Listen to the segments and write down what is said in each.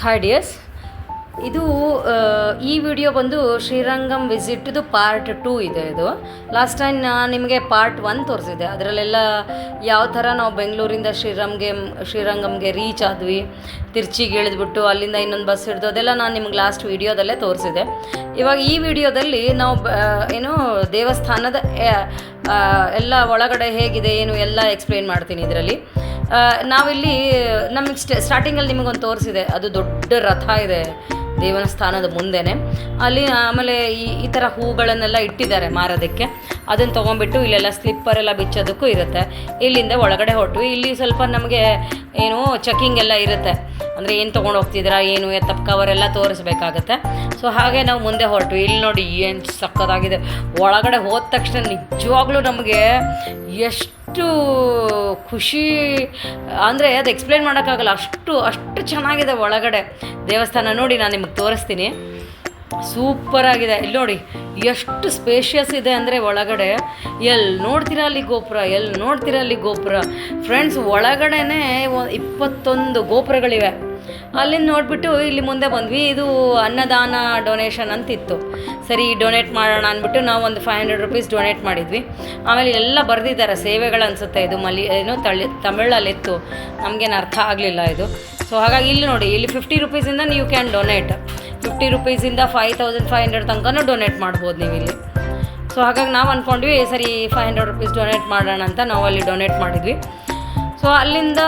Hi dears, ಇದು ಈ video ಬಂದು ಶ್ರೀರಂಗಂ ವಿಸಿಟ್ದು ಪಾರ್ಟ್ 2 ಇದೆ. ಇದು ಲಾಸ್ಟ್ ಟೈಮ್ ನಾನು ನಿಮಗೆ ಪಾರ್ಟ್ 1 ತೋರಿಸಿದೆ. ಅದರಲ್ಲೆಲ್ಲ ಯಾವ ಥರ ನಾವು ಬೆಂಗಳೂರಿಂದ ಶ್ರೀರಂಗಂಗೆ ರೀಚ್ ಆದ್ವಿ, ತಿರ್ಚಿಗೆ ಇಳಿದ್ಬಿಟ್ಟು ಅಲ್ಲಿಂದ ಇನ್ನೊಂದು ಬಸ್ ಹಿಡಿದು ಅದೆಲ್ಲ ನಾನು ನಿಮ್ಗೆ ಲಾಸ್ಟ್ ವಿಡಿಯೋದಲ್ಲೇ ತೋರಿಸಿದೆ. ಇವಾಗ ಈ ವಿಡಿಯೋದಲ್ಲಿ ನಾವು ಏನು ದೇವಸ್ಥಾನದ ಎಲ್ಲ ಒಳಗಡೆ ಹೇಗಿದೆ ಏನು ಎಲ್ಲ ಎಕ್ಸ್ಪ್ಲೇನ್ ಮಾಡ್ತೀನಿ. ಇದರಲ್ಲಿ ನಾವಿಲ್ಲಿ ನಮಗೆ ಸ್ಟಾರ್ಟಿಂಗಲ್ಲಿ ನಿಮಗೊಂದು ತೋರಿಸಿದೆ, ಅದು ದೊಡ್ಡ ರಥ ಇದೆ ದೇವಸ್ಥಾನದ ಮುಂದೆನೇ. ಅಲ್ಲಿ ಆಮೇಲೆ ಈ ಥರ ಹೂಗಳನ್ನೆಲ್ಲ ಇಟ್ಟಿದ್ದಾರೆ ಮಾರೋದಕ್ಕೆ. ಅದನ್ನು ತೊಗೊಂಡ್ಬಿಟ್ಟು ಇಲ್ಲೆಲ್ಲ ಸ್ಲಿಪ್ಪರೆಲ್ಲ ಬಿಚ್ಚೋದಕ್ಕೂ ಇರುತ್ತೆ. ಇಲ್ಲಿಂದ ಒಳಗಡೆ ಹೊರಟ್ವಿ. ಇಲ್ಲಿ ಸ್ವಲ್ಪ ನಮಗೆ ಏನು ಚೆಕಿಂಗ್ ಎಲ್ಲ ಇರುತ್ತೆ, ಅಂದರೆ ಏನು ತೊಗೊಂಡು ಹೋಗ್ತಿದ್ದೀರಾ ಏನು ಎತ್ತಪ್ಪ ಕವರೆಲ್ಲ ತೋರಿಸ್ಬೇಕಾಗತ್ತೆ. ಸೊ ಹಾಗೆ ನಾವು ಮುಂದೆ ಹೊರಟ್ವಿ. ಇಲ್ಲಿ ನೋಡಿ ಏನು ಸಕ್ಕತ್ತಾಗಿದೆ. ಒಳಗಡೆ ಹೋದ ತಕ್ಷಣ ನಿಜವಾಗ್ಲೂ ನಮಗೆ ಎಷ್ಟು ಖುಷಿ ಅಂದರೆ ಅದು ಎಕ್ಸ್ಪ್ಲೇನ್ ಮಾಡೋಕ್ಕಾಗಲ್ಲ, ಅಷ್ಟು ಚೆನ್ನಾಗಿದೆ ಒಳಗಡೆ ದೇವಸ್ಥಾನ. ನೋಡಿ ನಾನು ನಿಮಗೆ ತೋರಿಸ್ತೀನಿ, ಸೂಪರಾಗಿದೆ. ಇಲ್ಲಿ ನೋಡಿ ಎಷ್ಟು ಸ್ಪೇಷಿಯಸ್ ಇದೆ ಅಂದರೆ ಒಳಗಡೆ ಎಲ್ಲಿ ನೋಡ್ತೀರಾ ಅಲ್ಲಿ ಗೋಪುರ, ಫ್ರೆಂಡ್ಸ್. ಒಳಗಡೆನೇ 21 ಗೋಪುರಗಳಿವೆ. ಅಲ್ಲಿಂದ ನೋಡಿಬಿಟ್ಟು ಇಲ್ಲಿ ಮುಂದೆ ಬಂದ್ವಿ. ಇದು ಅನ್ನದಾನ ಡೊನೇಷನ್ ಅಂತಿತ್ತು. ಸರಿ ಡೊನೇಟ್ ಮಾಡೋಣ ಅಂದ್ಬಿಟ್ಟು ನಾವು ಒಂದು 500 ರೂಪೀಸ್ ಡೊನೇಟ್ ಮಾಡಿದ್ವಿ. ಆಮೇಲೆ ಎಲ್ಲ ಬರೆದಿದ್ದಾರೆ ಸೇವೆಗಳು ಅನಿಸುತ್ತೆ. ಇದು ತಮಿಳಲ್ಲಿತ್ತು, ನಮಗೇನು ಅರ್ಥ ಆಗಲಿಲ್ಲ ಇದು. ಸೊ ಹಾಗಾಗಿ ಇಲ್ಲಿ ನೋಡಿ, ಇಲ್ಲಿ 50 ರೂಪೀಸಿಂದ ನೀವು ಕ್ಯಾನ್ ಡೊನೇಟ್. 50 ರೂಪೀಸಿಂದ 5500 ತನಕನೂ ಡೊನೇಟ್ ಮಾಡ್ಬೋದು ನೀವು ಇಲ್ಲಿ. ಸೊ ಹಾಗಾಗಿ ನಾವು ಅಂದ್ಕೊಂಡ್ವಿ ಸರಿ 500 ರೂಪೀಸ್ ಡೊನೇಟ್ ಮಾಡೋಣ ಅಂತ ನಾವು ಅಲ್ಲಿ ಡೊನೇಟ್ ಮಾಡಿದ್ವಿ. ಸೊ ಅಲ್ಲಿಂದ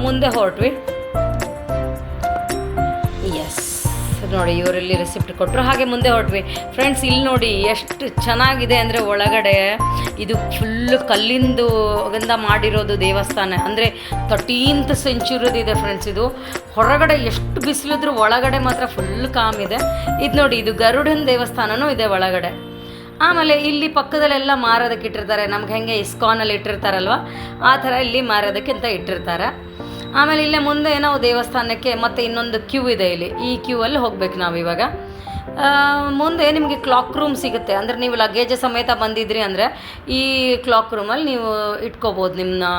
ಮುಂದೆ ಹೊರಟ್ವಿ. ಎಸ್ ನೋಡಿ, ಇವರಲ್ಲಿ ರೆಸಿಪ್ಟ್ ಕೊಟ್ಟರು. ಹಾಗೆ ಮುಂದೆ ಹೊರಟ್ವಿ ಫ್ರೆಂಡ್ಸ್. ಇಲ್ಲಿ ನೋಡಿ ಎಷ್ಟು ಚೆನ್ನಾಗಿದೆ ಅಂದರೆ ಒಳಗಡೆ ಇದು ಫುಲ್ಲು ಕಲ್ಲಿಂದ ಮಾಡಿರೋದು ದೇವಸ್ಥಾನ. ಅಂದರೆ 13th ಸೆಂಚುರಿದಿದೆ ಫ್ರೆಂಡ್ಸ್. ಇದು ಹೊರಗಡೆ ಎಷ್ಟು ಬಿಸಿಲಿದ್ರು ಒಳಗಡೆ ಮಾತ್ರ ಫುಲ್ ಕಾಮ್ ಇದೆ. ಇದು ನೋಡಿ, ಇದು ಗರುಡನ ದೇವಸ್ಥಾನನೂ ಇದೆ ಒಳಗಡೆ. ಆಮೇಲೆ ಇಲ್ಲಿ ಪಕ್ಕದಲ್ಲೆಲ್ಲ ಮಾರೋದಕ್ಕೆ ಇಟ್ಟಿರ್ತಾರೆ. ನಮ್ಗೆ ಹೆಂಗೆ ಇಸ್ಕಾನಲ್ಲಿ ಇಟ್ಟಿರ್ತಾರಲ್ವ ಆ ಥರ ಇಲ್ಲಿ ಮಾರೋದಕ್ಕೆ ಅಂತ ಇಟ್ಟಿರ್ತಾರೆ. ಆಮೇಲೆ ಇಲ್ಲೇ ಮುಂದೆ ನಾವು ದೇವಸ್ಥಾನಕ್ಕೆ ಮತ್ತೆ ಇನ್ನೊಂದು ಕ್ಯೂ ಇದೆ. ಇಲ್ಲಿ ಈ ಕ್ಯೂ ಅಲ್ಲಿ ಹೋಗ್ಬೇಕು ನಾವು ಇವಾಗ. ಮುಂದೆ ನಿಮಗೆ ಕ್ಲಾಕ್ ರೂಮ್ ಸಿಗುತ್ತೆ. ಅಂದರೆ ನೀವು ಲಗೇಜ್ ಸಮೇತ ಬಂದಿದ್ರಿ ಅಂದರೆ ಈ ಕ್ಲಾಕ್ ರೂಮಲ್ಲಿ ನೀವು ಇಟ್ಕೋಬೋದು ನಿಮ್ಮ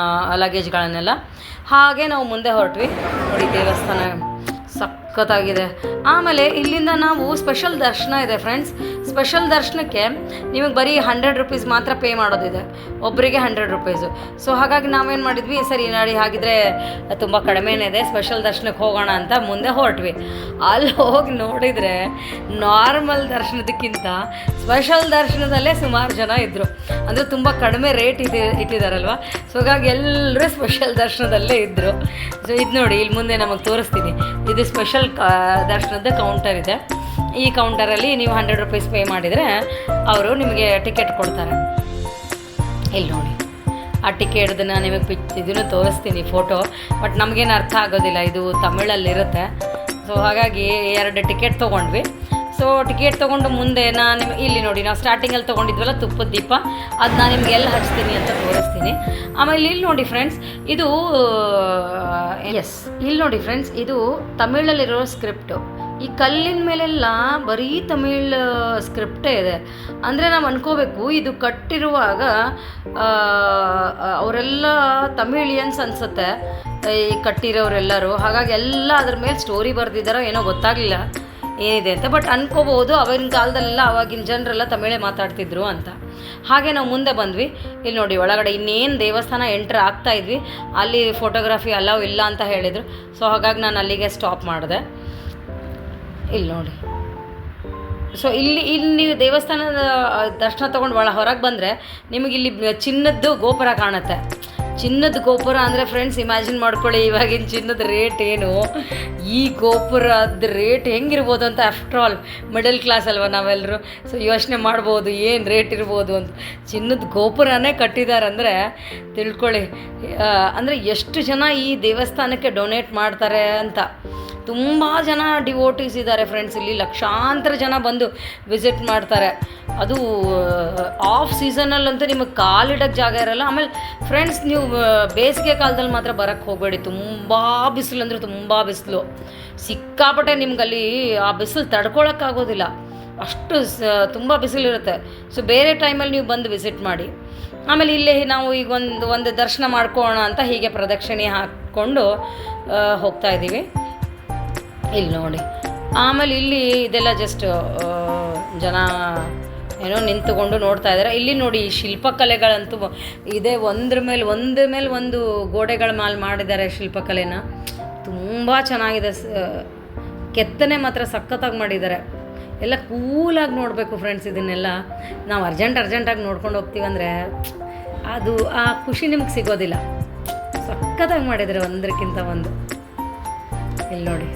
ಲಗೇಜ್ಗಳನ್ನೆಲ್ಲ. ಹಾಗೆ ನಾವು ಮುಂದೆ ಹೊರಟ್ವಿ. ನೋಡಿ ದೇವಸ್ಥಾನ ಸಖತ್ತಾಗಿದೆ. ಆಮೇಲೆ ಇಲ್ಲಿಂದ ನಾವು ಸ್ಪೆಷಲ್ ದರ್ಶನ ಇದೆ ಫ್ರೆಂಡ್ಸ್. ಸ್ಪೆಷಲ್ ದರ್ಶನಕ್ಕೆ ನಿಮಗೆ ಬರೀ 100 ರೂಪೀಸ್ ಮಾತ್ರ ಪೇ ಮಾಡೋದಿದೆ, ಒಬ್ಬರಿಗೆ 100 ರೂಪೀಸು. ಸೊ ಹಾಗಾಗಿ ನಾವೇನು ಮಾಡಿದ್ವಿ, ಸರಿ ನೋಡಿ ಹಾಗಿದ್ರೆ ತುಂಬ ಕಡಿಮೆನೇ ಇದೆ, ಸ್ಪೆಷಲ್ ದರ್ಶನಕ್ಕೆ ಹೋಗೋಣ ಅಂತ ಮುಂದೆ ಹೊರಟ್ವಿ. ಅಲ್ಲಿ ಹೋಗಿ ನೋಡಿದರೆ ನಾರ್ಮಲ್ ದರ್ಶನದಕ್ಕಿಂತ ಸ್ಪೆಷಲ್ ದರ್ಶನದಲ್ಲೇ ಸುಮಾರು ಜನ ಇದ್ದರು. ಅಂದರೆ ತುಂಬ ಕಡಿಮೆ ರೇಟ್ ಇಟ್ಟಿದ್ದಾರಲ್ವ. ಸೊ ಹಾಗಾಗಿ ಎಲ್ಲರೂ ಸ್ಪೆಷಲ್ ದರ್ಶನದಲ್ಲೇ ಇದ್ದರು. ಸೊ ಇದು ನೋಡಿ, ಇಲ್ಲಿ ಮುಂದೆ ನಮಗೆ ತೋರಿಸ್ತೀನಿ. ಇದು ಸ್ಪೆಷಲ್ ದರ್ಶನದ ಕೌಂಟರ್ ಇದೆ. ಈ ಕೌಂಟರಲ್ಲಿ ನೀವು 100 ರೂಪೀಸ್ ಪೇ ಮಾಡಿದರೆ ಅವರು ನಿಮಗೆ ಟಿಕೆಟ್ ಕೊಡ್ತಾರೆ. ಇಲ್ಲಿ ನೋಡಿ ಆ ಟಿಕೆಟ್ದನ್ನು ನಿಮಗೆ ಇದನ್ನು ತೋರಿಸ್ತೀನಿ ಫೋಟೋ. ಬಟ್ ನಮಗೇನು ಅರ್ಥ ಆಗೋದಿಲ್ಲ, ಇದು ತಮಿಳಲ್ಲಿರುತ್ತೆ. ಸೊ ಹಾಗಾಗಿ 2 ಟಿಕೆಟ್ ತೊಗೊಂಡ್ವಿ. ಸೊ ಟಿಕೆಟ್ ತೊಗೊಂಡು ಮುಂದೆ ಇಲ್ಲಿ ನೋಡಿ, ನಾವು ಸ್ಟಾರ್ಟಿಂಗಲ್ಲಿ ತೊಗೊಂಡಿದ್ವಲ್ಲ ತುಪ್ಪದ ದೀಪ, ಅದು ನಾನು ನಿಮ್ಗೆ ಎಲ್ಲಿ ಹಚ್ತೀನಿ ಅಂತ ತೋರಿಸ್ತೀನಿ. ಆಮೇಲೆ ಇಲ್ಲಿ ನೋಡಿ ಫ್ರೆಂಡ್ಸ್, ಇಲ್ಲಿ ನೋಡಿ ಫ್ರೆಂಡ್ಸ್, ಇದು ತಮಿಳಲ್ಲಿರೋ ಸ್ಕ್ರಿಪ್ಟು. ಈ ಕಲ್ಲಿನ ಮೇಲೆಲ್ಲ ಬರೀ ತಮಿಳ್ ಸ್ಕ್ರಿಪ್ಟೇ ಇದೆ. ಅಂದರೆ ನಾವು ಅನ್ಕೋಬೇಕು ಇದು ಕಟ್ಟಿರುವಾಗ ಅವರೆಲ್ಲ ತಮಿಳಿಯನ್ಸ್ ಅನಿಸುತ್ತೆ ಈ ಕಟ್ಟಿರೋರೆಲ್ಲರೂ. ಹಾಗಾಗಿ ಎಲ್ಲ ಅದ್ರ ಮೇಲೆ ಸ್ಟೋರಿ ಬರೆದಿದ್ದಾರೋ ಏನೋ ಗೊತ್ತಾಗಲಿಲ್ಲ ಏನಿದೆ ಅಂತ. ಬಟ್ ಅನ್ಕೋಬೋದು ಅವಾಗಿನ ಕಾಲದಲ್ಲೆಲ್ಲ ಅವಾಗಿನ ಜನರೆಲ್ಲ ತಮಿಳೇ ಮಾತಾಡ್ತಿದ್ರು ಅಂತ. ಹಾಗೆ ನಾವು ಮುಂದೆ ಬಂದ್ವಿ. ಇಲ್ಲಿ ನೋಡಿ ಒಳಗಡೆ ಇನ್ನೇನು ದೇವಸ್ಥಾನ ಎಂಟ್ರ್ ಆಗ್ತಾ ಇದ್ವಿ, ಅಲ್ಲಿ ಫೋಟೋಗ್ರಫಿ ಅಲೌ ಇಲ್ಲ ಅಂತ ಹೇಳಿದರು. ಸೊ ಹಾಗಾಗಿ ನಾನು ಅಲ್ಲಿಗೆ ಸ್ಟಾಪ್ ಮಾಡಿದೆ. ಇಲ್ಲಿ ನೋಡಿ, ಸೊ ಇಲ್ಲಿ ದೇವಸ್ಥಾನದ ದರ್ಶನ ತೊಗೊಂಡು ಹೊರಗೆ ಬಂದರೆ ನಿಮಗೆ ಇಲ್ಲಿ ಚಿನ್ನದ್ದು ಗೋಪುರ ಕಾಣುತ್ತೆ. ಚಿನ್ನದ ಗೋಪುರ ಅಂದರೆ ಫ್ರೆಂಡ್ಸ್ ಇಮ್ಯಾಜಿನ್ ಮಾಡ್ಕೊಳ್ಳಿ, ಇವಾಗಿನ ಚಿನ್ನದ ರೇಟ್ ಏನು, ಈ ಗೋಪುರದ ರೇಟ್ ಹೆಂಗಿರ್ಬೋದು ಅಂತ. ಆಫ್ಟರ್ ಆಲ್ ಮಿಡಲ್ ಕ್ಲಾಸ್ ಅಲ್ವ ನಾವೆಲ್ಲರೂ. ಸೊ ಯೋಚನೆ ಮಾಡ್ಬೋದು ಏನು ರೇಟ್ ಇರ್ಬೋದು ಅಂತ. ಚಿನ್ನದ ಗೋಪುರನೇ ಕಟ್ಟಿದಾರಂದರೆ ತಿಳ್ಕೊಳ್ಳಿ, ಅಂದರೆ ಎಷ್ಟು ಜನ ಈ ದೇವಸ್ಥಾನಕ್ಕೆ ಡೊನೇಟ್ ಮಾಡ್ತಾರೆ ಅಂತ. ತುಂಬ ಜನ ಡಿವೋಟೀಸ್ ಇದ್ದಾರೆ ಫ್ರೆಂಡ್ಸ್. ಇಲ್ಲಿ ಲಕ್ಷಾಂತರ ಜನ ಬಂದು ವಿಸಿಟ್ ಮಾಡ್ತಾರೆ. ಅದು ಆಫ್ ಸೀಸನಲ್ಲಂತೂ ನಿಮಗೆ ಕಾಲಿಡೋಕ್ಕೆ ಜಾಗ ಇರೋಲ್ಲ. ಆಮೇಲೆ ಫ್ರೆಂಡ್ಸ್ ನೀವು ಬೇಸಿಗೆ ಕಾಲದಲ್ಲಿ ಮಾತ್ರ ಬರೋಕ್ಕೆ ಹೋಗಬೇಡಿ. ತುಂಬ ಬಿಸಿಲು ಅಂದರೆ ತುಂಬ ಬಿಸಿಲು, ಸಿಕ್ಕಾಪಟ್ಟೆ. ನಿಮ್ಗಲ್ಲಿ ಆ ಬಿಸಿಲು ತಡ್ಕೊಳಕ್ಕಾಗೋದಿಲ್ಲ, ಅಷ್ಟು ತುಂಬ ಬಿಸಿಲಿರುತ್ತೆ. ಸೊ ಬೇರೆ ಟೈಮಲ್ಲಿ ನೀವು ಬಂದು ವಿಸಿಟ್ ಮಾಡಿ. ಆಮೇಲೆ ಇಲ್ಲೇ ನಾವು ಈಗ ಒಂದು ದರ್ಶನ ಮಾಡ್ಕೊಳ್ಳೋಣ ಅಂತ ಹೀಗೆ ಪ್ರದಕ್ಷಿಣೆ ಹಾಕ್ಕೊಂಡು ಹೋಗ್ತಾ ಇದ್ದೀವಿ. ಇಲ್ಲಿ ನೋಡಿ. ಆಮೇಲೆ ಇಲ್ಲಿ ಇದೆಲ್ಲ ಜಸ್ಟ್ ಜನ ಏನೋ ನಿಂತುಕೊಂಡು ನೋಡ್ತಾ ಇದ್ದಾರೆ. ಇಲ್ಲಿ ನೋಡಿ ಶಿಲ್ಪಕಲೆಗಳಂತೂ ಇದೆ, ಒಂದ್ರ ಮೇಲೆ ಒಂದು ಗೋಡೆಗಳ ಮೇಲೆ ಮಾಡಿದ್ದಾರೆ ಶಿಲ್ಪಕಲೆನ. ತುಂಬ ಚೆನ್ನಾಗಿದೆ. ಕೆತ್ತನೆ ಮಾತ್ರ ಸಖತ್ತಾಗಿ ಮಾಡಿದ್ದಾರೆ. ಎಲ್ಲ ಕೂಲಾಗಿ ನೋಡಬೇಕು ಫ್ರೆಂಡ್ಸ್. ಇದನ್ನೆಲ್ಲ ನಾವು ಅರ್ಜೆಂಟಾಗಿ ನೋಡ್ಕೊಂಡು ಹೋಗ್ತೀವಂದರೆ ಅದು ಆ ಖುಷಿ ನಿಮ್ಗೆ ಸಿಗೋದಿಲ್ಲ. ಸಖತ್ತಾಗಿ ಮಾಡಿದ್ದಾರೆ ಒಂದಕ್ಕಿಂತ ಒಂದು. ಇಲ್ಲಿ ನೋಡಿ.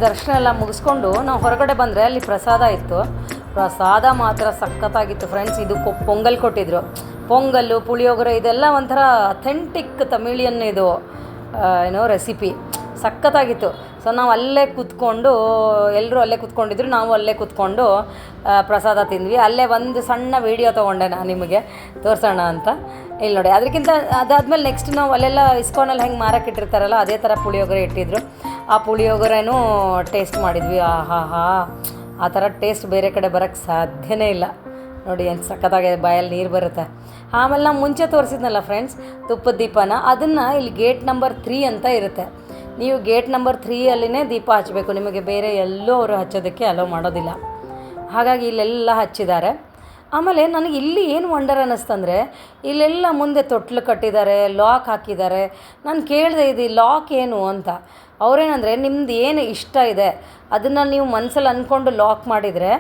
ದರ್ಶನ ಎಲ್ಲ ಮುಗಿಸ್ಕೊಂಡು ನಾವು ಹೊರಗಡೆ ಬಂದರೆ ಅಲ್ಲಿ ಪ್ರಸಾದ ಇತ್ತು. ಪ್ರಸಾದ ಮಾತ್ರ ಸಖತ್ತಾಗಿತ್ತು ಫ್ರೆಂಡ್ಸ್. ಇದು ಪೊಂಗಲ್ ಕೊಟ್ಟಿದ್ರು. ಪೊಂಗಲ್ಲು, ಪುಳಿಯೋಗರೆ ಇದೆಲ್ಲ ಒಂಥರ ಅಥೆಂಟಿಕ್ ತಮಿಳಿಯನ್ ಇದು ಏನೋ ರೆಸಿಪಿ. ಸಖತ್ತಾಗಿತ್ತು. ಸೊ ನಾವು ಅಲ್ಲೇ ಕೂತ್ಕೊಂಡು, ಎಲ್ಲರೂ ಅಲ್ಲೇ ಕೂತ್ಕೊಂಡಿದ್ರು, ನಾವು ಅಲ್ಲೇ ಕೂತ್ಕೊಂಡು ಪ್ರಸಾದ ತಿಂದ್ವಿ. ಅಲ್ಲೇ ಒಂದು ಸಣ್ಣ ವೀಡಿಯೋ ತೊಗೊಂಡೆ ನಾನು ನಿಮಗೆ ತೋರಿಸೋಣ ಅಂತ. ಇಲ್ಲಿ ನೋಡಿ. ಅದಕ್ಕಿಂತ ಅದಾದಮೇಲೆ ನೆಕ್ಸ್ಟ್ ನಾವು ಅಲ್ಲೆಲ್ಲ ಇಸ್ಕಾನಲ್ಲಿ ಹೆಂಗೆ ಮಾರಕ್ಕಿಟ್ಟಿರ್ತಾರಲ್ಲ ಅದೇ ಥರ ಪುಳಿಯೋಗರೆ ಇಟ್ಟಿದ್ರು. ಆ ಪುಳಿಯೋಗರೆನೂ ಟೇಸ್ಟ್ ಮಾಡಿದ್ವಿ. ಆಹಾ, ಆ ಥರ ಟೇಸ್ಟ್ ಬೇರೆ ಕಡೆ ಬರೋಕ್ಕೆ ಸಾಧ್ಯನೇ ಇಲ್ಲ. ನೋಡಿ ಏನು ಸಖತ್ತಾಗಿದೆ, ಬಾಯಲ್ಲಿ ನೀರು ಬರುತ್ತೆ. ಆಮೇಲೆ ನಾವು ಮುಂಚೆ ತೋರಿಸಿದ್ನಲ್ಲ ಫ್ರೆಂಡ್ಸ್ ತುಪ್ಪದ ದೀಪನ, ಅದನ್ನು ಇಲ್ಲಿ ಗೇಟ್ ನಂಬರ್ 3 ಅಂತ ಇರುತ್ತೆ. ನೀವು ಗೇಟ್ ನಂಬರ್ 3 ಅಲ್ಲಿನೇ ದೀಪ ಹಚ್ಚಬೇಕು. ನಿಮಗೆ ಬೇರೆ ಎಲ್ಲೂ ಅವರು ಹಚ್ಚೋದಕ್ಕೆ ಅಲೋ ಮಾಡೋದಿಲ್ಲ. ಹಾಗಾಗಿ ಇಲ್ಲೆಲ್ಲ ಹಚ್ಚಿದ್ದಾರೆ. ಆಮೇಲೆ ನನಗೆ ಇಲ್ಲಿ ಏನು ವಂಡರ್ ಅನ್ನಿಸ್ತಂದರೆ, ಇಲ್ಲೆಲ್ಲ ಮುಂದೆ ತೊಟ್ಲು ಕಟ್ಟಿದ್ದಾರೆ, ಲಾಕ್ ಹಾಕಿದ್ದಾರೆ. ನಾನು ಕೇಳಿದೆ ಇದು ಲಾಕ್ ಏನು ಅಂತ. ಅವರೇನಂದರೆ ನಿಮ್ದು ಏನು ಇಷ್ಟ ಇದೆ ಅದನ್ನು ನೀವು ಮನಸ್ಸಲ್ಲಿ ಅಂದ್ಕೊಂಡು ಲಾಕ್ ಮಾಡಿದರೆ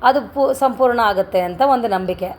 ಅದು ಸಂಪೂರ್ಣ ಆಗುತ್ತೆ ಅಂತ ಒಂದು ನಂಬಿಕೆ.